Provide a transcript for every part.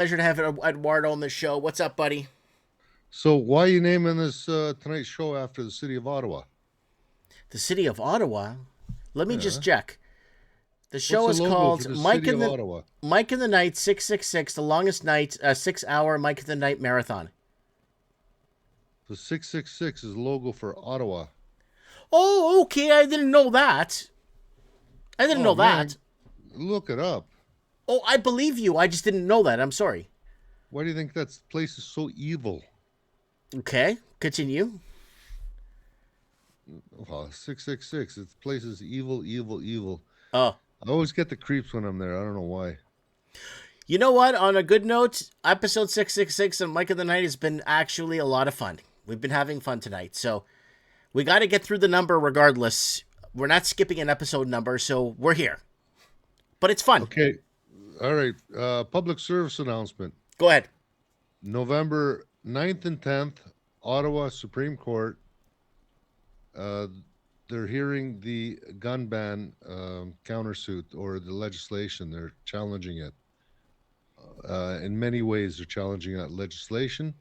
Pleasure to have Eduardo on the show. What's up, buddy? So why are you naming this tonight's show after the city of Ottawa? The city of Ottawa. Let me just Yeah. check. The What's show the is logo for called the city of Ottawa? Mike in the Night 666, the longest night, 6 hour Mike in the Night marathon. The 666 is the logo for Ottawa. Oh, okay. I didn't know that. I didn't Oh know that. man, look it up. Oh, I believe you. I just didn't know that. I'm sorry. Why do you think that place is so evil? Okay, continue. Oh, 666. This place is evil, evil, evil. Oh, I always get the creeps when I'm there. I don't know why. you know what? On a good note, episode 666 and Mike in the Night has been actually a lot of fun. We've been having fun tonight. So we got to get through the number regardless. We're not skipping an episode number, so we're here. But it's fun. Okay. All right. Public service announcement. Go ahead. November 9th and 10th, Ottawa Supreme Court. Uh, they're hearing the gun ban countersuit or the legislation. They're challenging it. In many ways, they're challenging that legislation.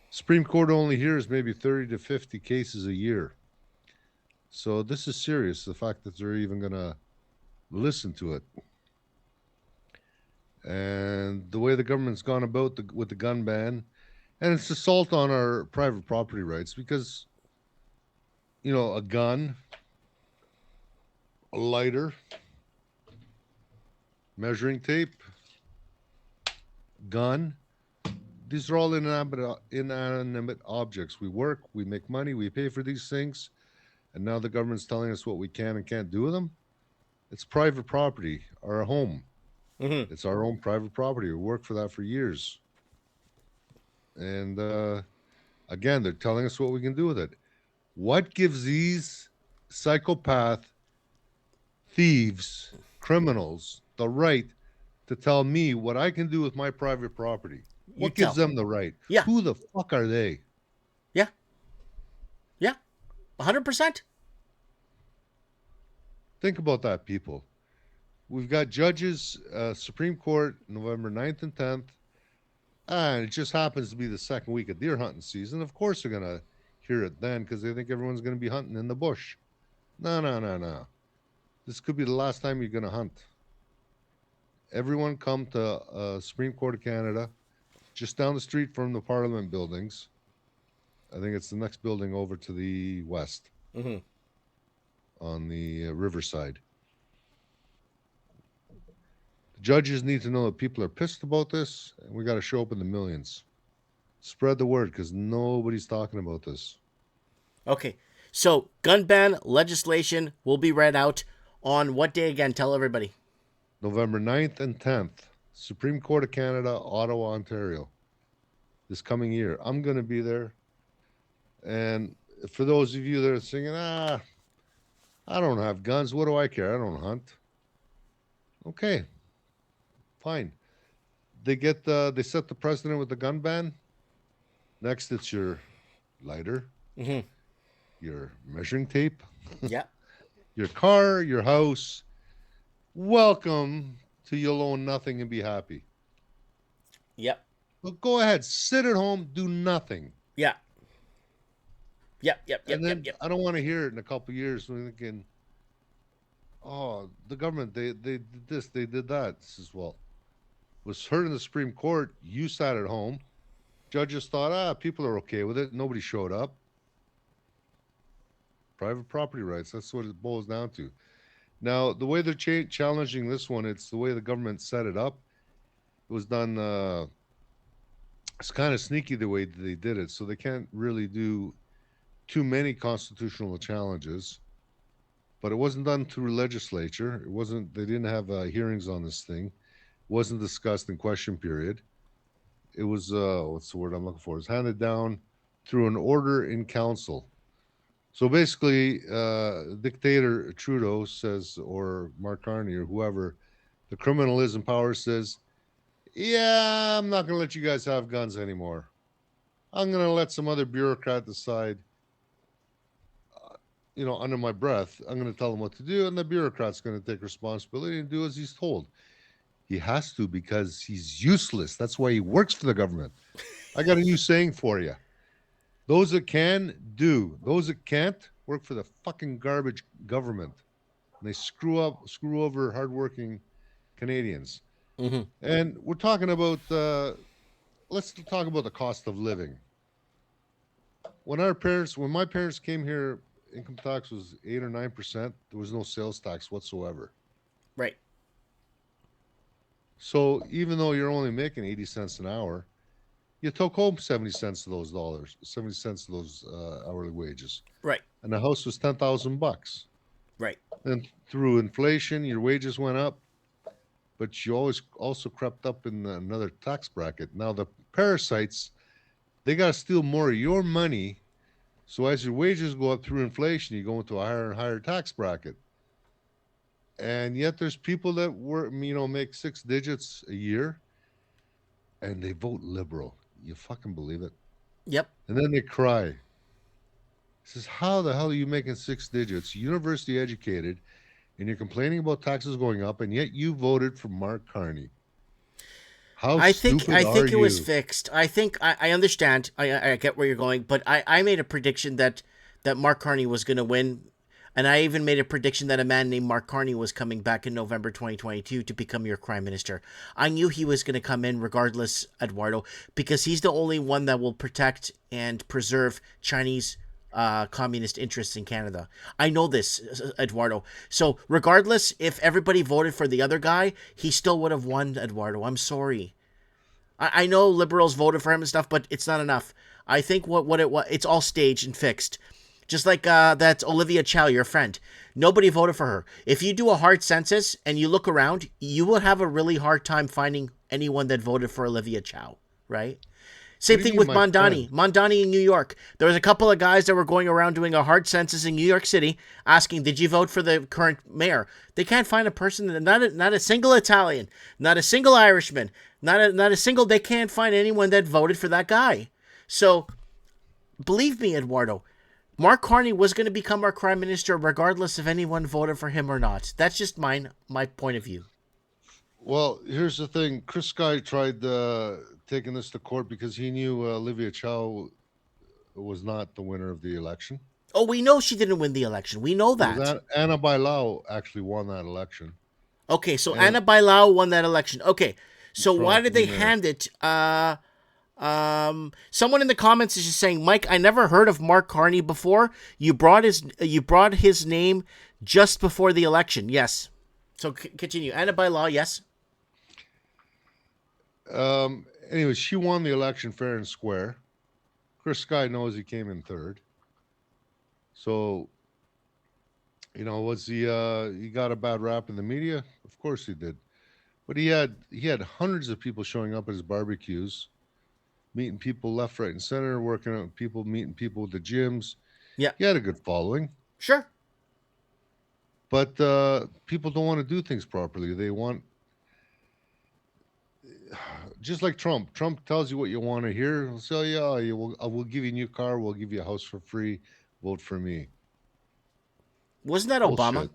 Supreme Court only hears maybe 30 to 50 cases a year. So this is serious, the fact that they're even going to listen to it. And the way the government's gone about with the gun ban, and it's assault on our private property rights because, a gun, a lighter, measuring tape, gun, these are all inanimate objects. We work, we make money, we pay for these things, and now the government's telling us what we can and can't do with them. It's private property, our home. Mm-hmm. It's our own private property. We worked for that for years. And again, they're telling us what we can do with it. What gives these psychopath thieves, criminals, the right to tell me what I can do with my private property? You What gives tell. them the right? Yeah. Who the fuck are they? Yeah. Yeah. 100%. Think about that, people. We've got judges, Supreme Court, November 9th and 10th. And it just happens to be the second week of deer hunting season. Of course, they're going to hear it then because they think everyone's going to be hunting in the bush. No, no, no, no. This could be the last time you're going to hunt. Everyone come to Supreme Court of Canada, just down the street from the Parliament buildings. I think it's the next building over to the west Mm-hmm. on the riverside. The judges need to know that people are pissed about this, and we got to show up in the millions. Spread the word because nobody's talking about this. Okay. So, gun ban legislation will be read out on what day again? Tell everybody. November 9th and 10th, Supreme Court of Canada, Ottawa, Ontario. This coming year. I'm going to be there. And for those of you that are singing, I don't have guns. What do I care? I don't hunt. Okay, fine. They set the precedent with the gun ban. Next, it's your lighter, Mm-hmm. your measuring tape, Yeah. your car, your house. Welcome to You'll Own Nothing and Be Happy. Yep. But go ahead, sit at home, do nothing. Yeah. Yep. Yep. Yep. And Yep. then Yep. I don't want to hear it in a couple of years when thinking, oh, the government, they did this, they did that. This is, well, was heard in the Supreme Court. You sat at home. Judges thought, people are okay with it. Nobody showed up. Private property rights. That's what it boils down to. Now, the way they're challenging this one, it's the way the government set it up. It was done, it's kind of sneaky the way they did it. So they can't really do too many constitutional challenges. But it wasn't done through legislature. It wasn't, they didn't have hearings on this thing. It wasn't discussed in question period. It was, what's the word I'm looking for? It was handed down through an order in council. So basically, dictator Trudeau says, or Mark Carney or whoever, the criminal is in power says, yeah, I'm not going to let you guys have guns anymore. I'm going to let some other bureaucrat decide, under my breath. I'm going to tell him what to do, and the bureaucrat's going to take responsibility and do as he's told. He has to because he's useless. That's why he works for the government. I got a new saying for you. Those that can do. Those that can't work for the fucking garbage government. And they screw over hardworking Canadians. Mm-hmm. And we're talking about let's talk about the cost of living. When my parents came here, income tax was 8 or 9%. There was no sales tax whatsoever. Right. So even though you're only making 80 cents an hour, you took home 70 cents of those dollars, 70 cents of those hourly wages, Right. and the house was $10,000. Right. And through inflation, your wages went up, but you always also crept up in another tax bracket. Now the parasites, they got to steal more of your money. So as your wages go up through inflation, you go into a higher and higher tax bracket. And yet there's people that make six digits a year and they vote liberal. You fucking believe it? Yep. And then they cry. Says, how the hell are you making six digits, university educated, and you're complaining about taxes going up, and yet you voted for Mark Carney? How I think stupid I are think it was you? fixed. I think I understand. I get where you're going, but I made a prediction that Mark Carney was going to win, and I even made a prediction that a man named Mark Carney was coming back in November 2022 to become your prime minister. I knew he was going to come in regardless, Eduardo, because he's the only one that will protect and preserve Chinese communist interests in Canada. I know this, Eduardo. So regardless, if everybody voted for the other guy, he still would have won, Eduardo. I'm sorry. I know liberals voted for him and stuff, but it's not enough. I think what it was, it's all staged and fixed. Just like that Olivia Chow, your friend. Nobody voted for her. If you do a hard census and you look around, you will have a really hard time finding anyone that voted for Olivia Chow, right? What Same do you thing mean, with my friend? Mondani in New York. There was a couple of guys that were going around doing a hard census in New York City asking, did you vote for the current mayor? They can't find a person, not a single Italian, not a single Irishman, not a single, they can't find anyone that voted for that guy. So, believe me, Eduardo, Mark Carney was going to become our prime minister regardless if anyone voted for him or not. That's just my point of view. Well, here's the thing. Chris Sky tried taking this to court because he knew Olivia Chow was not the winner of the election. Oh, we know she didn't win the election. We know It was that. Anna Bailao actually won that election. Okay, so And Anna Bailao won that election. Okay, so why for did to be they mayor. hand it? Someone in the comments is just saying, Mike, I never heard of Mark Carney before. You brought his name just before the election. Yes. So continue. Anna Bailao, yes. Anyway, she won the election fair and square. Chris Sky knows he came in third. So, was he got a bad rap in the media? Of course he did. But he had hundreds of people showing up at his barbecues, meeting people left, right, and center, working out with people, meeting people at the gyms. Yeah. He had a good following. Sure. But people don't want to do things properly. They want, just like Trump. Trump tells you what you want to hear. He'll say, "Yeah, I will give you a new car. We'll give you a house for free. Vote for me." Wasn't that Obama? Bullshit.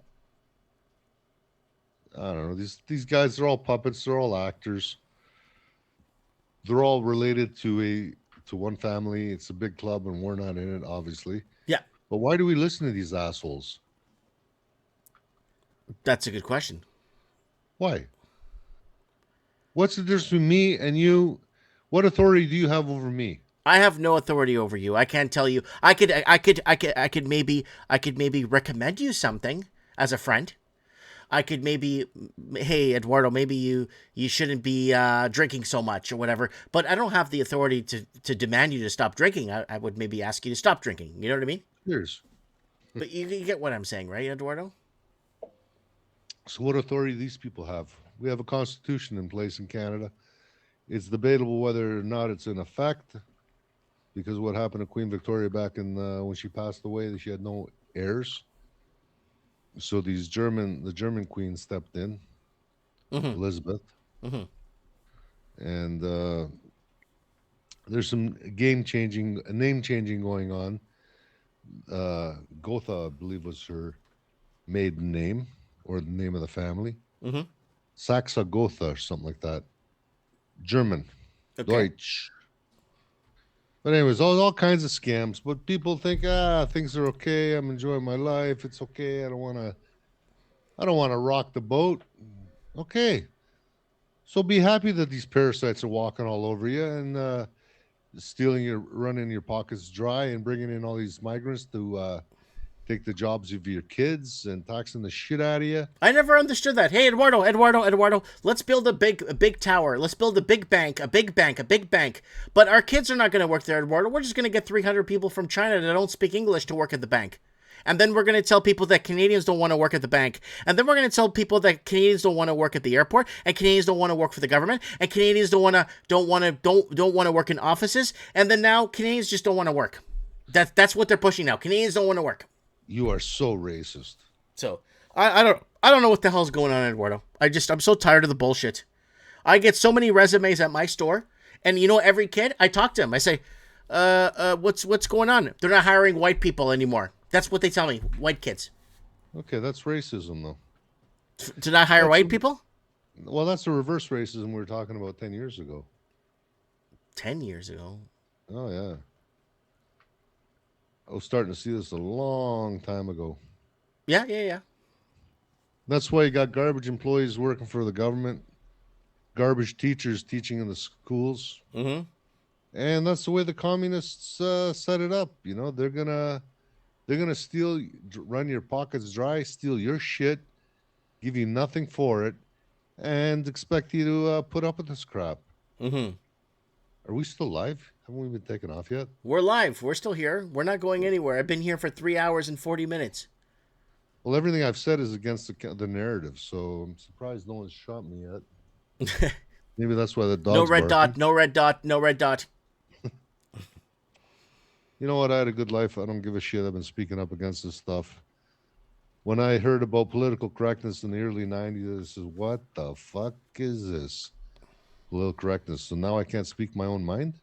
I don't know. These guys are all puppets. They're all actors. They're all related to one family. It's a big club, and we're not in it, obviously. Yeah. But why do we listen to these assholes? That's a good question. Why? What's the difference between me and you? What authority do you have over me? I have no authority over you. I can't tell you. I could maybe recommend you something as a friend. I could maybe, hey Eduardo, maybe you shouldn't be drinking so much or whatever. But I don't have the authority to demand you to stop drinking. I would maybe ask you to stop drinking. You know what I mean? Cheers. But you get what I'm saying, right, Eduardo? So, what authority do these people have? We have a constitution in place in Canada. It's debatable whether or not it's in effect because what happened to Queen Victoria back in when she passed away, she had no heirs. So the German queen stepped in, Mm-hmm. Elizabeth, Mm-hmm. and there's some name changing going on. Gotha, I believe, was her maiden name or the name of the family. Mm-hmm. Saxa Gotha or something like that. German. Okay. Deutsch. But anyways, all kinds of scams. But people think, things are okay. I'm enjoying my life. It's okay. I don't want to rock the boat. Okay. So be happy that these parasites are walking all over you and running your pockets dry and bringing in all these migrants to take the jobs of your kids and taxing the shit out of you. I never understood that. Hey, Eduardo, let's build a big tower. Let's build a big bank, a big bank, a big bank. But our kids are not going to work there, Eduardo. We're just going to get 300 people from China that don't speak English to work at the bank. And then we're going to tell people that Canadians don't want to work at the bank. And then we're going to tell people that Canadians don't want to work at the airport, and Canadians don't want to work for the government, and Canadians don't want to work in offices. And then now Canadians just don't want to work. That's what they're pushing now. Canadians don't want to work. You are so racist. So I don't know what the hell's going on, Eduardo. I'm so tired of the bullshit. I get so many resumes at my store, and every kid I talk to them, I say, what's going on? They're not hiring white people anymore. That's what they tell me, white kids. Okay, that's racism, though. To not hire That's white people? Well, that's the reverse racism we were talking about 10 years ago. 10 years ago. Oh, yeah. I was starting to see this a long time ago. Yeah. That's why you got garbage employees working for the government, garbage teachers teaching in the schools. Mm-hmm. And that's the way the communists set it up. They're gonna steal, run your pockets dry, steal your shit, give you nothing for it, and expect you to put up with this crap. Mm-hmm. Are we still live? Haven't we been taken off yet? We're live. We're still here. We're not going anywhere. I've been here for 3 hours and 40 minutes. Well, everything I've said is against the narrative, so I'm surprised no one's shot me yet. Maybe that's why the dog's No red barking. dot. No red dot. No red dot. You know what? I had a good life. I don't give a shit. I've been speaking up against this stuff. When I heard about political correctness in the early 90s, I said, what the fuck is this? Political correctness. So now I can't speak my own mind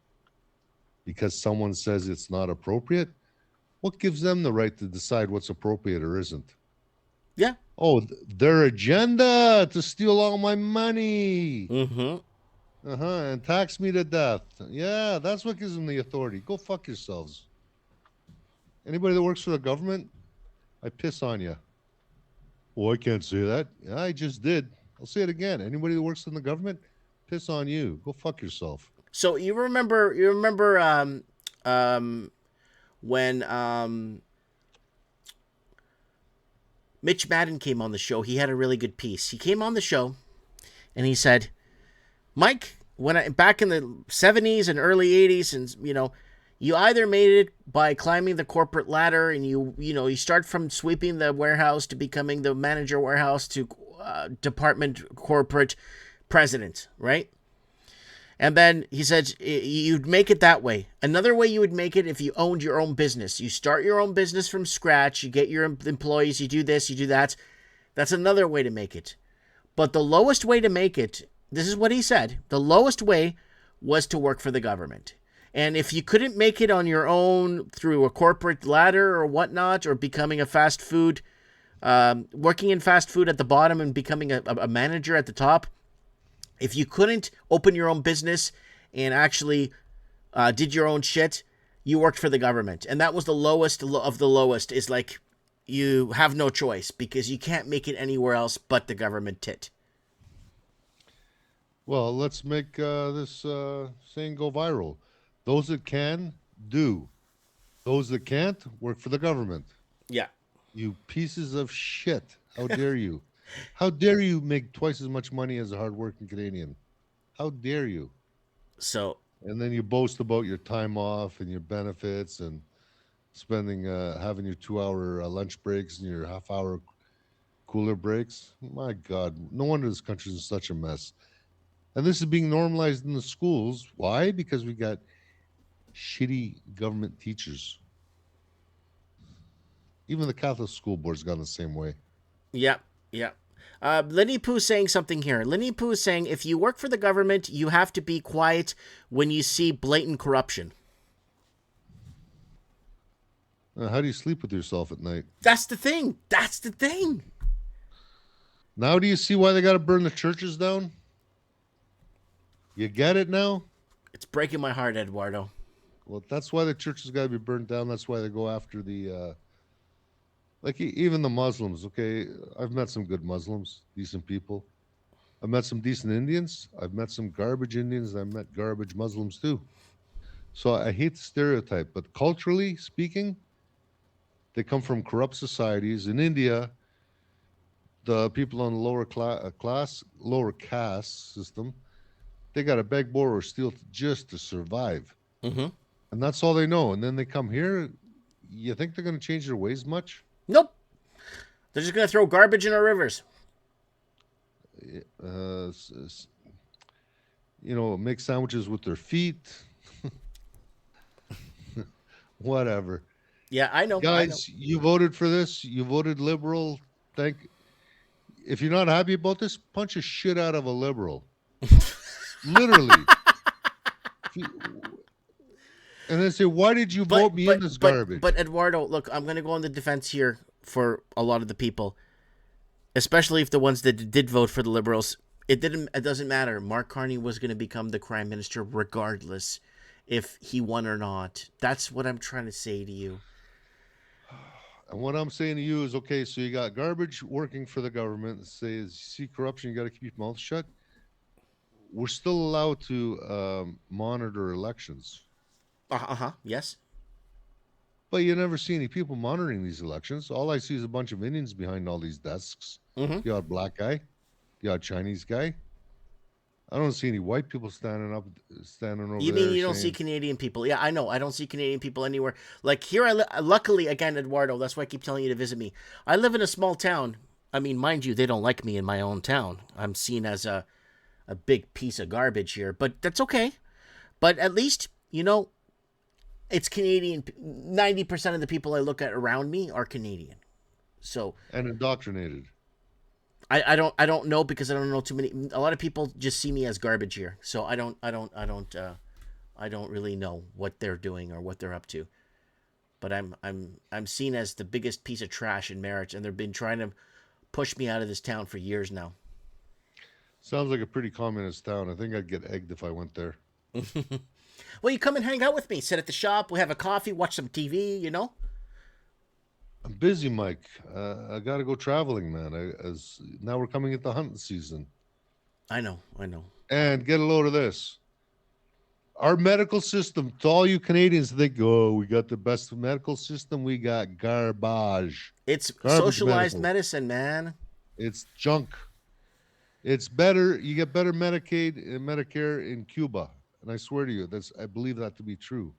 because someone says it's not appropriate? What gives them the right to decide what's appropriate or isn't? Yeah. Oh, their agenda to steal all my money. Mm-hmm. And tax me to death. Yeah, that's what gives them the authority. Go fuck yourselves. Anybody that works for the government, I piss on you. Oh, I can't say that. Yeah, I just did. I'll say it again. Anybody that works in the government, piss on you. Go fuck yourself. So you remember when Mitch Madden came on the show. He had a really good piece. He came on the show and he said, Mike, back in the 70s and early 80s, and you either made it by climbing the corporate ladder, and you start from sweeping the warehouse to becoming the manager warehouse to department corporate president, right? And then he said you'd make it that way. Another way you would make it if you owned your own business. You start your own business from scratch. You get your employees. You do this. You do that. That's another way to make it. But the lowest way to make it, this is what he said, the lowest way was to work for the government. And if you couldn't make it on your own through a corporate ladder or whatnot, or becoming a fast food, working in fast food at the bottom and becoming a manager at the top, if you couldn't open your own business and actually did your own shit, you worked for the government. And that was the lowest of the lowest, is like you have no choice because you can't make it anywhere else but the government tit. Well, let's make this saying go viral. Those that can, do. Those that can't, work for the government. Yeah. You pieces of shit. How dare you? How dare you make twice as much money as a hardworking Canadian? How dare you? So. And then you boast about your time off and your benefits and spending, having your 2-hour lunch breaks and your half-hour cooler breaks. My God, no wonder this country is in such a mess. And this is being normalized in the schools. Why? Because we got shitty government teachers. Even the Catholic school board's gone the same way. Yeah. Lenny Pooh saying something here. Lenny Pooh is saying, if you work for the government, you have to be quiet when you see blatant corruption. How do you sleep with yourself at night? That's the thing. Now, do you see why they got to burn the churches down? You get it now? It's breaking my heart, Eduardo. Well, that's why the churches got to be burned down. That's why they go after even the Muslims. Okay, I've met some good Muslims, decent people. I've met some decent Indians. I've met some garbage Indians. I've met garbage Muslims too. So I hate the stereotype, but culturally speaking, they come from corrupt societies. In India, the people on the lower caste system, they got to beg, borrow, or steal just to survive. Mm-hmm. And that's all they know. And then they come here. You think they're going to change their ways much? Nope. They're just gonna throw garbage in our rivers. Uh, make sandwiches with their feet, whatever. Yeah, I know. I know. Guys, you voted for this. You voted liberal. Thank. If you're not happy about this, punch a shit out of a liberal. Literally. And then say, why did you vote me in this garbage? But Eduardo, look, I'm gonna go on the defense here for a lot of the people, especially if the ones that did vote for the liberals. It doesn't matter. Mark Carney was gonna become the prime minister regardless if he won or not. That's what I'm trying to say to you. And what I'm saying to you is, okay, so you got garbage working for the government. Say, you see corruption, you got to keep your mouth shut. We're still allowed to monitor elections. Yes. But you never see any people monitoring these elections. All I see is a bunch of Indians behind all these desks. Mm-hmm. The odd black guy, the odd Chinese guy. I don't see any white people standing over You there mean you don't see saying, Canadian people? Yeah, I know. I don't see Canadian people anywhere. Like here, luckily, again, Eduardo, that's why I keep telling you to visit me. I live in a small town. I mean, mind you, they don't like me in my own town. I'm seen as a big piece of garbage here, but that's okay. But at least, it's Canadian. 90% of the people I look at around me are Canadian. So and indoctrinated. I don't know because I don't know too many. A lot of people just see me as garbage here. So I don't really know what they're doing or what they're up to. But I'm seen as the biggest piece of trash in marriage, and they've been trying to push me out of this town for years now. Sounds like a pretty communist town. I think I'd get egged if I went there. Well, you come and hang out with me. Sit at the shop. We have a coffee. Watch some TV. I'm busy, Mike. I got to go traveling, man. As now we're coming into hunting season, I know. I know. and get a load of this. Our medical system, to all you Canadians think, oh, we got the best medical system. We got garbage. It's Garbage socialized medical. medicine, man. It's junk. It's better. You get better Medicaid and Medicare in Cuba, and I swear to you, I believe that to be true.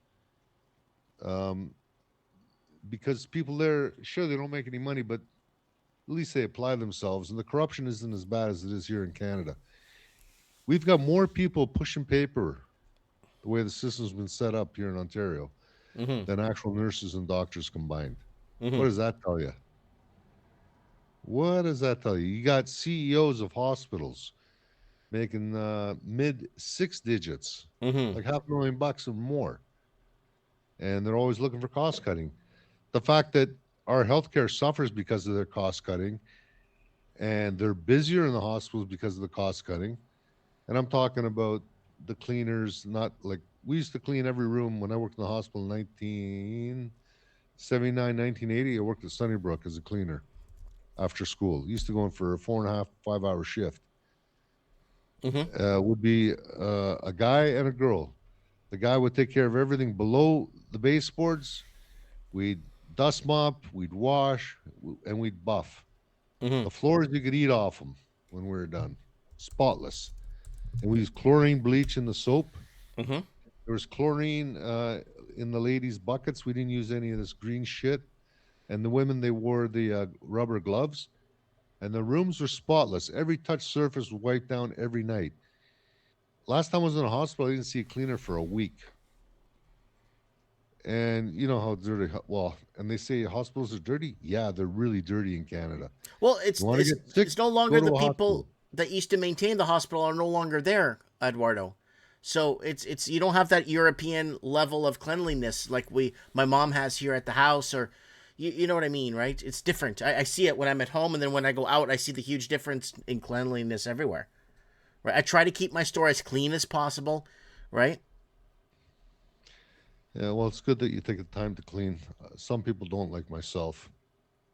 Um, because people there, sure, they don't make any money, but at least they apply themselves, and the corruption isn't as bad as it is here in Canada. We've got more people pushing paper the way the system's been set up here in Ontario Mm-hmm. than actual nurses and doctors combined. Mm-hmm. What does that tell you? What does that tell you? You got CEOs of hospitals making mid six digits, Mm-hmm. like $500,000 or more, and they're always looking for cost cutting. The fact that our healthcare suffers because of their cost cutting, and they're busier in the hospitals because of the cost cutting. And I'm talking about the cleaners, not like we used to clean every room when I worked in the hospital in 1979, 1980. I worked at Sunnybrook as a cleaner after school. Used to go in for a 4.5, 5 hour shift. Mm-hmm. Would be a guy and a girl. The guy would take care of everything below the baseboards. We'd dust mop, we'd wash, and we'd buff. Mm-hmm. The floors, you could eat off them when we were done, spotless. And we used chlorine bleach in the soap. Mm-hmm. There was chlorine in the ladies' buckets. We didn't use any of this green shit. And the women, they wore the rubber gloves. And the rooms were spotless. Every touch surface was wiped down every night. Last time I was in a hospital, I didn't see a cleaner for a week. And you know how dirty, well, and they say hospitals are dirty. Yeah, they're really dirty in Canada. Well, You want to get sick? it's no Go longer to the a people hospital. that used to maintain the hospital are no longer there, Eduardo. So it's you don't have that European level of cleanliness like my mom has here at the house, or You know what I mean, right? It's different. I see it when I'm at home, and then when I go out, I see the huge difference in cleanliness everywhere. Right? I try to keep my store as clean as possible, right? Yeah, well, it's good that you take the time to clean. Some people don't, like myself.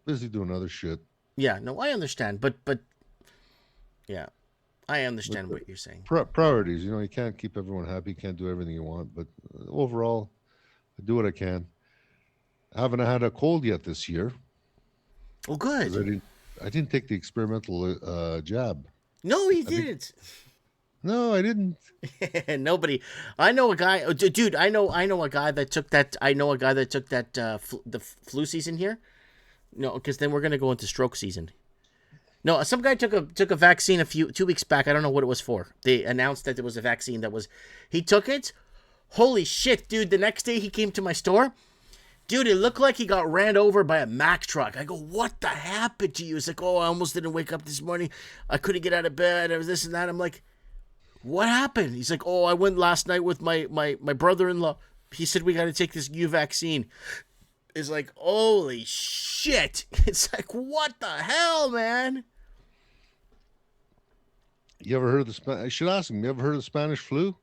Busy doing other shit. Yeah, no, I understand, but yeah, I But understand what you're saying. priorities, you can't keep everyone happy. You can't do everything you want. But overall, I do what I can. I haven't had a cold yet this year Well, because I good. didn't. I didn't take the experimental jab. No, he I think didn't. no, I didn't. Nobody. I know a guy, dude. I know a guy that took that. I know a guy that took that the flu season here. No, because then we're gonna go into stroke season. No, some guy took a vaccine 2 weeks back. I don't know what it was for. They announced that there was a vaccine that was. He took it. Holy shit, dude! The next day he came to my store. Dude, it looked like he got ran over by a Mack truck. I go, what the happened to you? He's like, oh, I almost didn't wake up this morning. I couldn't get out of bed. It was this and that. I'm like, what happened? He's like, oh, I went last night with my brother-in-law. He said we got to take this new vaccine. It's like, holy shit. It's like, what the hell, man? You ever heard of the I should ask him. You ever heard of the Spanish flu?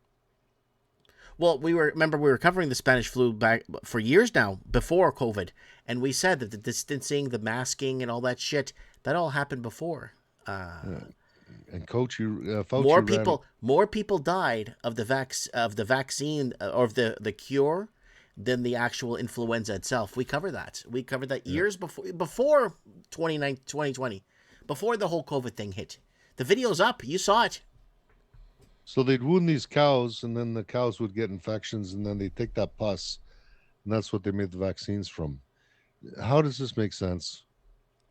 Well, we were covering the Spanish flu back for years now before COVID, and we said that the distancing, the masking, and all that shit that all happened before. Yeah. And Coach, More Fauci ran. people died of the vaccine or of the cure than the actual influenza itself. We covered that. We covered that Yeah. years before 2020, before the whole COVID thing hit. The video's up. You saw it. So they'd wound these cows, and then the cows would get infections, and then they take that pus, and that's what they made the vaccines from. How does this make sense?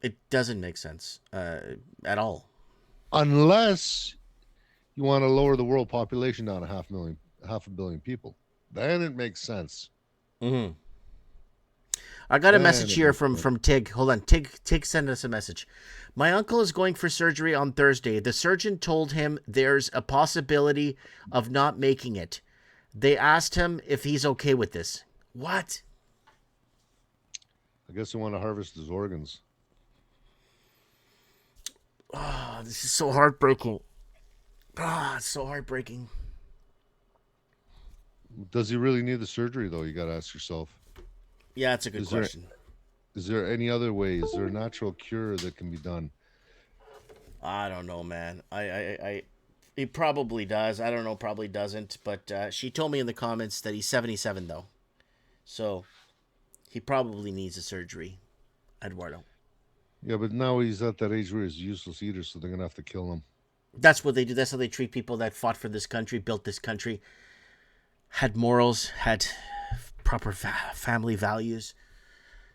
It doesn't make sense at all. Unless you want to lower the world population down to half a billion people, then it makes sense. Mm-hmm. I got a Then message it here makes from sense. Tig. Hold on, Tig sent us a message. My uncle is going for surgery on Thursday. The surgeon told him there's a possibility of not making it. They asked him if he's okay with this. What? I guess they want to harvest his organs. Oh, this is so heartbreaking. Ah, it's so heartbreaking. Does he really need the surgery, though? You got to ask yourself. Yeah, it's a good Is there question. is there any other way? Is there a natural cure that can be done? I don't know, man. He probably does. I don't know, probably doesn't. But she told me in the comments that he's 77 though, so he probably needs a surgery, Eduardo. Yeah, but now he's at that age where he's a useless eater, so they're gonna have to kill him. That's what they do. That's how they treat people that fought for this country, built this country, had morals, had proper family values.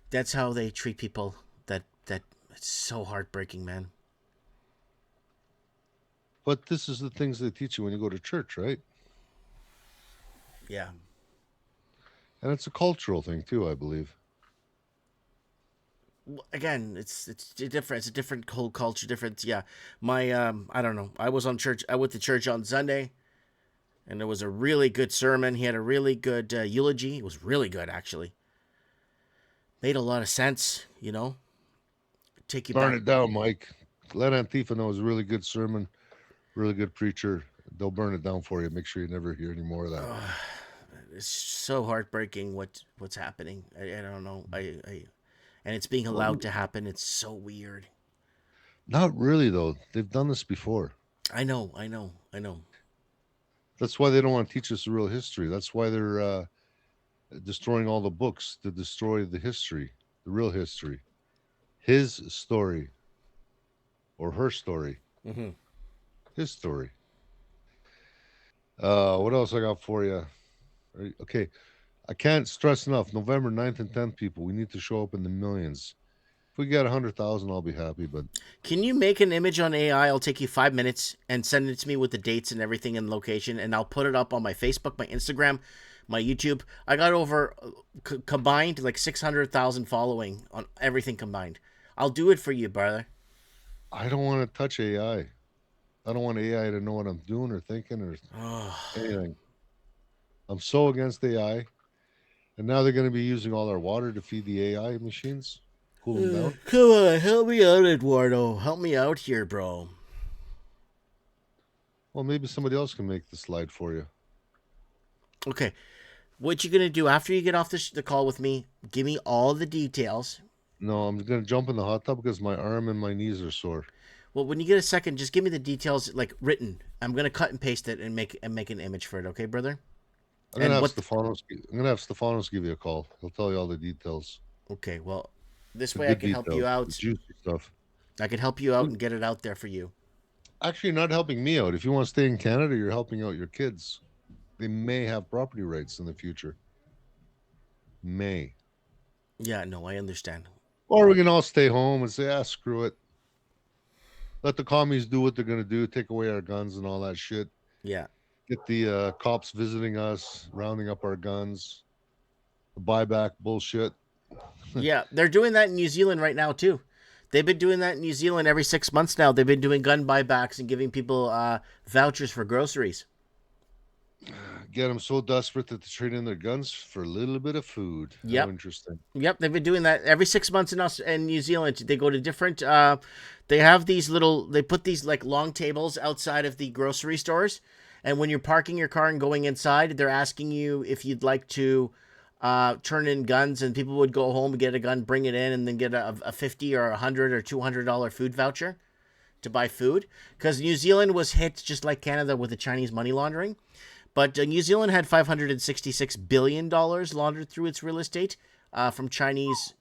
That's how they treat people. That it's so heartbreaking, man. But this is the things they teach you when you go to church, right? Yeah. And it's a cultural thing too, I believe. Again, it's different. It's a different whole culture. Different. Yeah. My I don't know. I went to church on Sunday, and it was a really good sermon. He had a really good eulogy. It was really good, actually. Made a lot of sense. Take you Burn back. it down, Mike. Let Antifa know it's a really good sermon, really good preacher. They'll burn it down for you. Make sure you never hear any more of that. It's so heartbreaking what's happening. I don't know. And it's being allowed Well, to happen. It's so weird. not really though. They've done this before. I know. I know. I know. That's why they don't want to teach us the real history. That's why they're destroying all the books to destroy the history, the real history, his story or her story, Hmm. his story. What else I got for you? Okay, I can't stress enough. November 9th and 10th, people, we need to show up in the millions. If we get 100,000, I'll be happy. But Can you make an image on AI? I'll take you 5 minutes and send it to me with the dates and everything and location, and I'll put it up on my Facebook, my Instagram, my YouTube. I got over combined like 600,000 following on everything combined. I'll do it for you, brother. I don't want to touch AI. I don't want AI to know what I'm doing or thinking or Oh, anything. I'm so against AI. And now they're going to be using all our water to feed the AI machines. cool them down. Come on, help me out, Eduardo. Help me out here, bro. Well, maybe somebody else can make the slide for you. Okay, what you gonna do after you get off the call with me? Give me all the details. No, I'm gonna jump in the hot tub because my arm and my knees are sore. Well, when you get a second, just give me the details, like written. I'm gonna cut and paste it and make an image for it. Okay, brother? I'm gonna And have what? Stefanos. I'm gonna have Stefanos give you a call. He'll tell you all the details, Okay, well, this the way I good can help you details, the out. juicy stuff. I can help you out and get it out there for you. Actually, you're not helping me out. If you want to stay in Canada, you're helping out your kids. They may have property rights in the future. May. Yeah, no, I understand. Or we can all stay home and say, ah, screw it. Let the commies do what they're gonna do. Take away our guns and all that shit. Yeah. Get the cops visiting us, rounding up our guns. The buyback bullshit. Yeah, they're doing that in New Zealand right now too. They've been doing that in New Zealand every 6 months now. They've been doing gun buybacks and giving people vouchers for groceries. Get them so desperate that they trade in their guns for a little bit of food. How Yep, interesting. yep. They've been doing that every 6 months in us in New Zealand. They go to different. They have these little. They put these like long tables outside of the grocery stores, and when you're parking your car and going inside, they're asking you if you'd like to turn in guns, and people would go home and get a gun, bring it in, and then get a 50 or $100 or $200 food voucher to buy food. Because New Zealand was hit just like Canada with the Chinese money laundering. But New Zealand had $566 billion laundered through its real estate from Chinese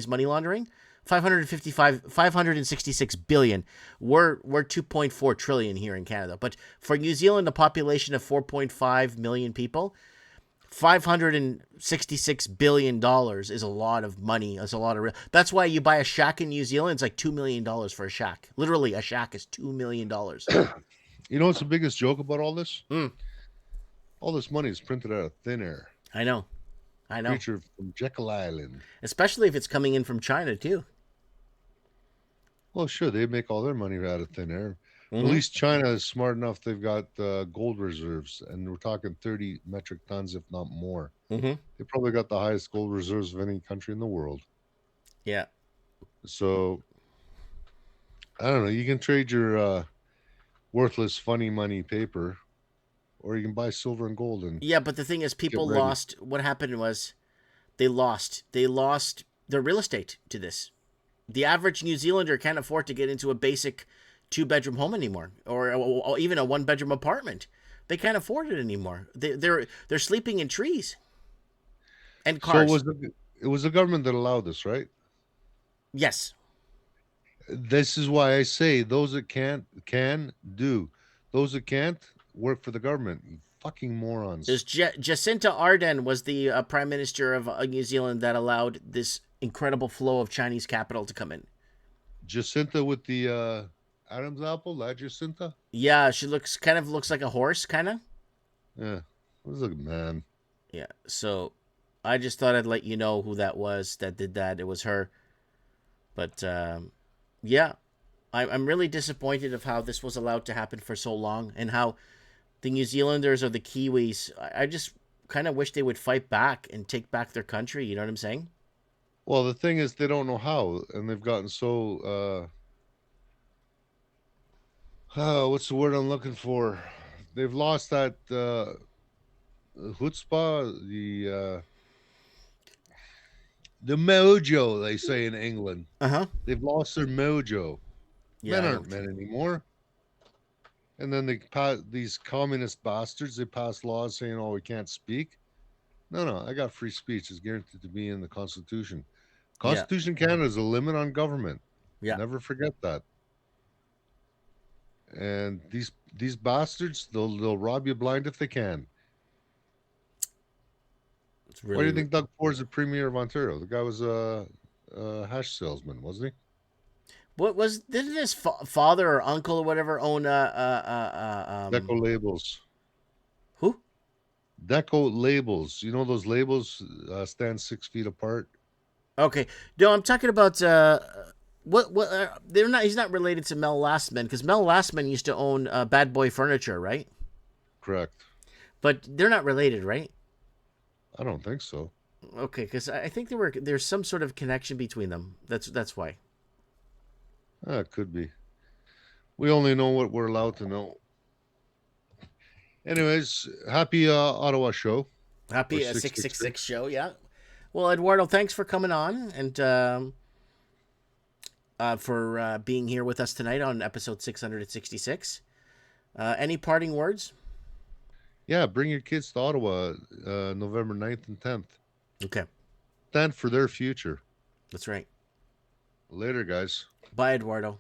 money laundering. 566 billion. We're 2.4 trillion here in Canada. But for New Zealand, a population of 4.5 million people, $566 billion is a lot of money. It's a lot of That's why you buy a shack in New Zealand, it's like $2 million for a shack. Literally, a shack is $2 million. You know what's the biggest joke about all this? Mm, All this money is printed out of thin air. I know. I know. Creature from Jekyll Island. Especially if it's coming in from China too. Well, sure, they make all their money out of thin air. At Mm-hmm. least China is smart enough. They've got gold reserves, and we're talking 30 metric tons, if not more. Mm-hmm. They probably got the highest gold reserves of any country in the world. Yeah. So I don't know. You can trade your worthless, funny money paper, or you can buy silver and gold and Yeah, but the thing is, get people ready. lost. What happened was they lost. They lost their real estate to this. The average New Zealander can't afford to get into a basic two-bedroom home anymore, or even a one-bedroom apartment. They can't afford it anymore. They're sleeping in trees and So cars. it was the government that allowed this, right? Yes, This is why I say those that can't can do. Those that can't work for the government. You fucking morons. there's Jacinta Ardern was the prime minister of New Zealand that allowed this incredible flow of Chinese capital to come in. Jacinta with the Adam's apple, that Jacinta? Yeah, she looks like a horse, kind of. Yeah. This is a man. Yeah. So I just thought I'd let you know who that was that did that. It was her. But yeah, I'm really disappointed of how this was allowed to happen for so long, and how the New Zealanders or the Kiwis. I just kind of wish they would fight back and take back their country. You know what I'm saying? Well, the thing is they don't know how, and they've gotten so what's the word I'm looking for? They've lost that chutzpah, the mojo, they say in England. Uh huh. They've lost their mojo. Yeah, Men I aren't don't. men anymore. And then these communist bastards, they pass laws saying, "Oh, we can't speak." No, no, I got free speech. It's guaranteed to be in the Constitution. Yeah, Constitution of Canada is a limit on government. yeah. Never forget that. And these bastards, they'll rob you blind if they can. It's Why do you really. think Doug Ford's the premier of Ontario? The guy was a hash salesman, wasn't What was didn't his father or uncle or whatever own he? Deco labels. who? Deco labels. You know those labels stand 6 feet apart. Okay, no, I'm talking about what they're not. He's not related to Mel Lastman, because Mel Lastman used to own Bad Boy Furniture, right? Correct. But they're not related, right? I don't think so. Okay, because I think there's some sort of connection between them. That's why. It could be. We only know what we're allowed to know. Anyways, happy Ottawa show for Happy a six six six six six six. show. Yeah. Well, Eduardo, thanks for coming on and for being here with us tonight on episode 666. Any parting words? Yeah, bring your kids to Ottawa November 9th and 10th. Okay, Stand for their future. that's right. Later, guys. Bye, Eduardo.